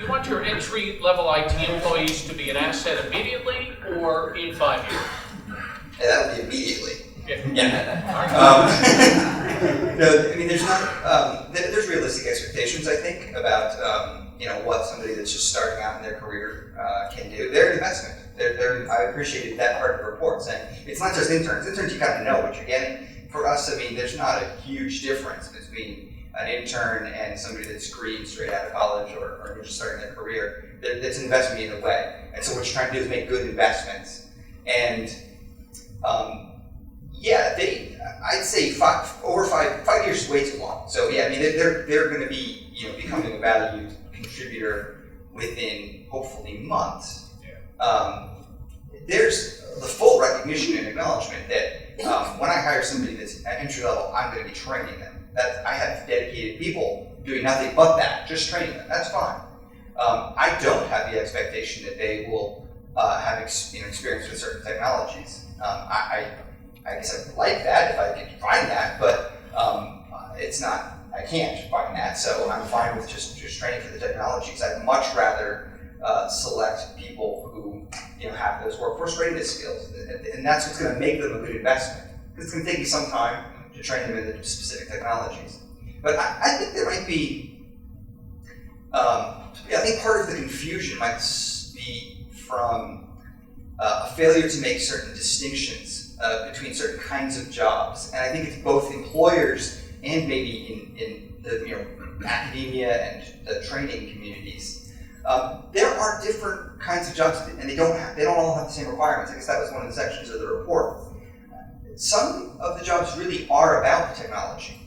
You want your entry-level IT employees to be an asset immediately or in 5 years? Yeah, that would be immediately. Yeah. No, I mean, there's realistic expectations, I think, about what somebody that's just starting out in their career can do. They're an investment. I appreciated that part of the report, saying it's not just interns. Interns, you kind of know what you're getting. For us, I mean, there's not a huge difference between an intern and somebody that's green straight out of college or just starting their career. It's an investment either way. And so what you're trying to do is make good investments. And I'd say over 5 years is way too long. So yeah, I mean, they're going to be becoming a valued contributor within hopefully months. Yeah. There's the full recognition and acknowledgement that when I hire somebody that's at entry level, I'm going to be training them. I have dedicated people doing nothing but that, just training them. That's fine. I don't have the expectation that they will have experience with certain technologies. I guess I would like that if I could find that, but it's not. I can't find that, so I'm fine with just training for the technologies. I'd much rather select people who have those workforce readiness skills, and that's what's going to make them a good investment. Because it's going to take you some time to train them in the specific technologies. But I think there might be, I think part of the confusion might be from a failure to make certain distinctions between certain kinds of jobs. And I think it's both employers and maybe in the academia and the training communities. There are different kinds of jobs, and they don't all have the same requirements. I guess that was one of the sections of the report. Some of the jobs really are about the technology.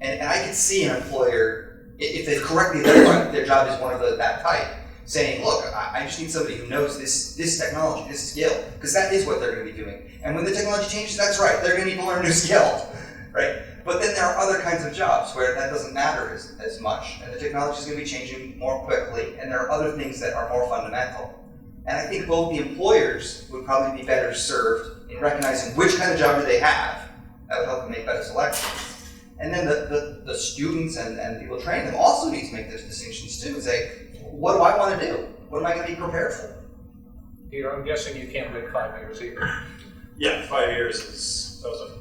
And I could see an employer, if they correctly identify their job is one of that type, saying, look, I just need somebody who knows this technology, this skill, because that is what they're going to be doing. And when the technology changes, that's right, they're going to need to learn a new skill, right? But then there are other kinds of jobs where that doesn't matter as much, and the technology is going to be changing more quickly, and there are other things that are more fundamental. And I think both the employers would probably be better served in recognizing which kind of job do they have. That would help them make better selections. And then the students and people training them also need to make those distinctions too, and say, what do I want to do? What am I going to be prepared for? Peter, I'm guessing you can't wait 5 years either. Yeah, 5 years that was a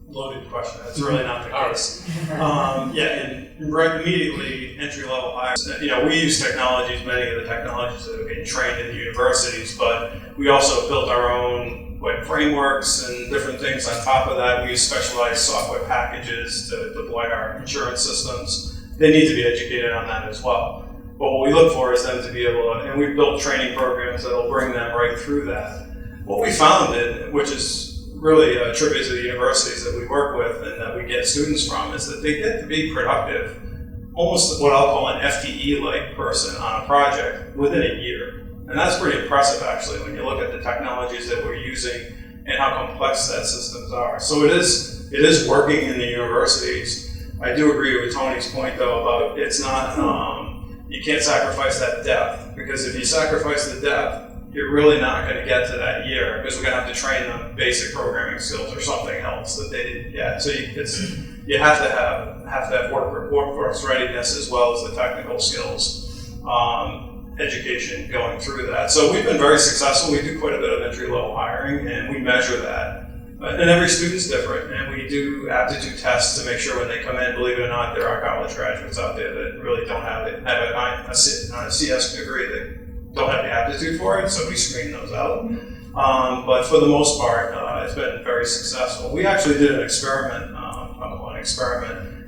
loaded question. That's really not the case. And right immediately entry-level hires. We use technologies, many of the technologies that are being trained in the universities, but we also built our own web frameworks and different things on top of that. We use specialized software packages to deploy our insurance systems. They need to be educated on that as well. But what we look for is them to be able to, and we've built training programs that will bring them right through that. What we found, which is really a tribute to the universities that we work with and that we get students from, is that they get to be productive, almost what I'll call an FTE-like person on a project within a year. And that's pretty impressive, actually, when you look at the technologies that we're using and how complex that systems are. So it is working in the universities. I do agree with Tony's point, though, about it's not, you can't sacrifice that depth, because if you sacrifice the depth, you're really not going to get to that year, because we're going to have to train them basic programming skills or something else that they didn't get. So you have to have workforce readiness as well as the technical skills, education going through that. So we've been very successful. We do quite a bit of entry-level hiring, and we measure that. And every student's different, and we do aptitude tests to make sure when they come in, believe it or not, there are college graduates out there that really don't have a CS degree that don't have the aptitude for it, so we screen those out. But for the most part, it's been very successful. We actually did an experiment,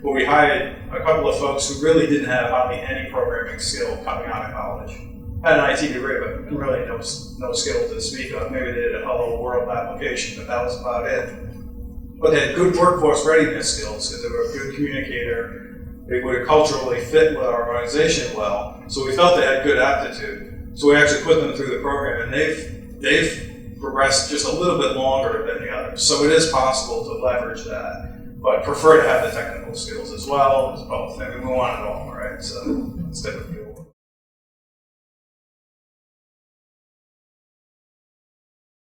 where we hired a couple of folks who really didn't have hardly any programming skill coming out of college. Had an IT degree, but really no skill to speak of. Maybe they did a Hello World application, but that was about it. But they had good workforce readiness skills, because they were a good communicator. They would culturally fit with our organization well, so we felt they had good aptitude. So we actually put them through the program, and they've progressed just a little bit longer than the others. So it is possible to leverage that, but prefer to have the technical skills as well as both. I mean, we want it all, right? So it's different people.